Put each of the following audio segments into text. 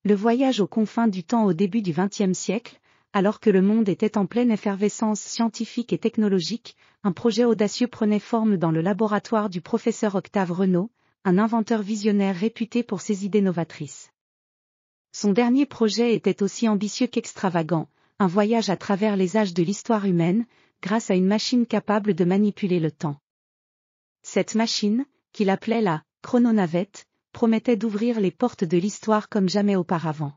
Le voyage aux confins du temps au début du XXe siècle, alors que le monde était en pleine effervescence scientifique et technologique, un projet audacieux prenait forme dans le laboratoire du professeur Octave Renault, un inventeur visionnaire réputé pour ses idées novatrices. Son dernier projet était aussi ambitieux qu'extravagant, un voyage à travers les âges de l'histoire humaine, grâce à une machine capable de manipuler le temps. Cette machine, qu'il appelait la chrononavette, promettait d'ouvrir les portes de l'histoire comme jamais auparavant.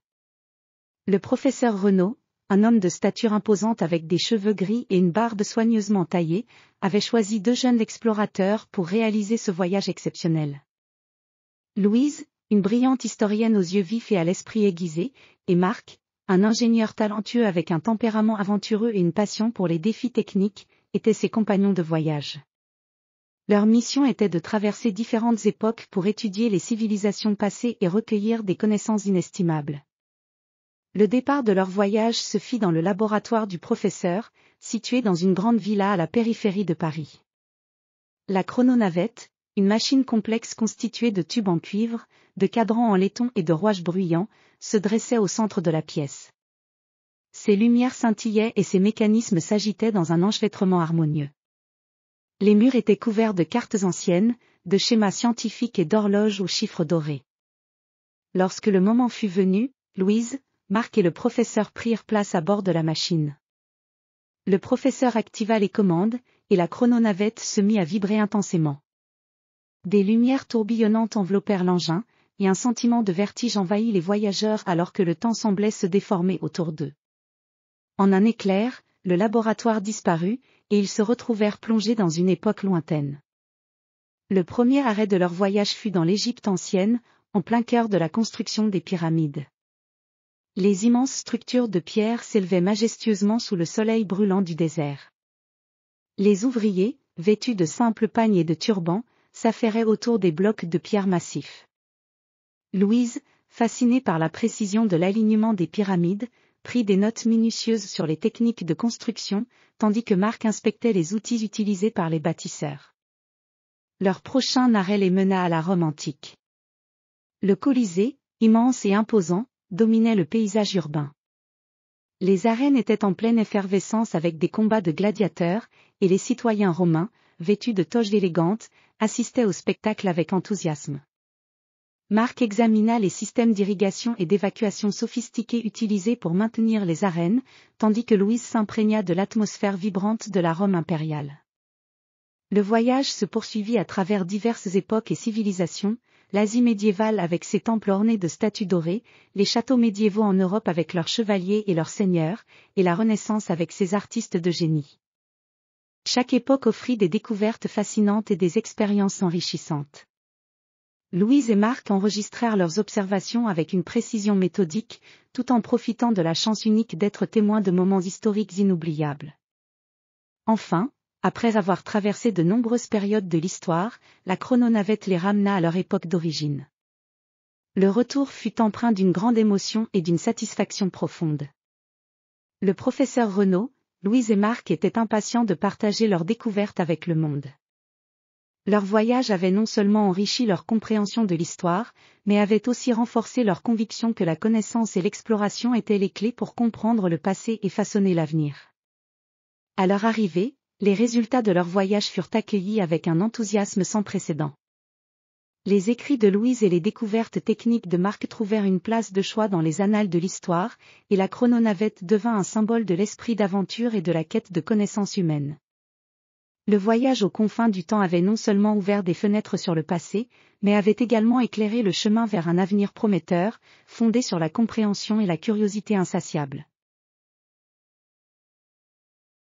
Le professeur Renault, un homme de stature imposante avec des cheveux gris et une barbe soigneusement taillée, avait choisi 2 jeunes explorateurs pour réaliser ce voyage exceptionnel. Louise, une brillante historienne aux yeux vifs et à l'esprit aiguisé, et Marc, un ingénieur talentueux avec un tempérament aventureux et une passion pour les défis techniques, étaient ses compagnons de voyage. Leur mission était de traverser différentes époques pour étudier les civilisations passées et recueillir des connaissances inestimables. Le départ de leur voyage se fit dans le laboratoire du professeur, situé dans une grande villa à la périphérie de Paris. La chrononavette, une machine complexe constituée de tubes en cuivre, de cadrans en laiton et de rouages bruyants, se dressait au centre de la pièce. Ses lumières scintillaient et ses mécanismes s'agitaient dans un enchevêtrement harmonieux. Les murs étaient couverts de cartes anciennes, de schémas scientifiques et d'horloges aux chiffres dorés. Lorsque le moment fut venu, Louise, Marc et le professeur prirent place à bord de la machine. Le professeur activa les commandes, et la chrononavette se mit à vibrer intensément. Des lumières tourbillonnantes enveloppèrent l'engin, et un sentiment de vertige envahit les voyageurs alors que le temps semblait se déformer autour d'eux. En un éclair, le laboratoire disparut, et ils se retrouvèrent plongés dans une époque lointaine. Le premier arrêt de leur voyage fut dans l'Égypte ancienne, en plein cœur de la construction des pyramides. Les immenses structures de pierre s'élevaient majestueusement sous le soleil brûlant du désert. Les ouvriers, vêtus de simples pagnes et de turbans, s'affairaient autour des blocs de pierre massifs. Louise, fascinée par la précision de l'alignement des pyramides, prit des notes minutieuses sur les techniques de construction, tandis que Marc inspectait les outils utilisés par les bâtisseurs. Leur prochain arrêt les mena à la Rome antique. Le Colisée, immense et imposant, dominait le paysage urbain. Les arènes étaient en pleine effervescence avec des combats de gladiateurs, et les citoyens romains, vêtus de toges élégantes, assistaient au spectacle avec enthousiasme. Marc examina les systèmes d'irrigation et d'évacuation sophistiqués utilisés pour maintenir les arènes, tandis que Louise s'imprégna de l'atmosphère vibrante de la Rome impériale. Le voyage se poursuivit à travers diverses époques et civilisations, l'Asie médiévale avec ses temples ornés de statues dorées, les châteaux médiévaux en Europe avec leurs chevaliers et leurs seigneurs, et la Renaissance avec ses artistes de génie. Chaque époque offrit des découvertes fascinantes et des expériences enrichissantes. Louise et Marc enregistrèrent leurs observations avec une précision méthodique, tout en profitant de la chance unique d'être témoins de moments historiques inoubliables. Enfin, après avoir traversé de nombreuses périodes de l'histoire, la chrononavette les ramena à leur époque d'origine. Le retour fut empreint d'une grande émotion et d'une satisfaction profonde. Le professeur Renault, Louise et Marc étaient impatients de partager leurs découvertes avec le monde. Leur voyage avait non seulement enrichi leur compréhension de l'histoire, mais avait aussi renforcé leur conviction que la connaissance et l'exploration étaient les clés pour comprendre le passé et façonner l'avenir. À leur arrivée, les résultats de leur voyage furent accueillis avec un enthousiasme sans précédent. Les écrits de Louise et les découvertes techniques de Marc trouvèrent une place de choix dans les annales de l'histoire, et la chrononavette devint un symbole de l'esprit d'aventure et de la quête de connaissances humaines. Le voyage aux confins du temps avait non seulement ouvert des fenêtres sur le passé, mais avait également éclairé le chemin vers un avenir prometteur, fondé sur la compréhension et la curiosité insatiable.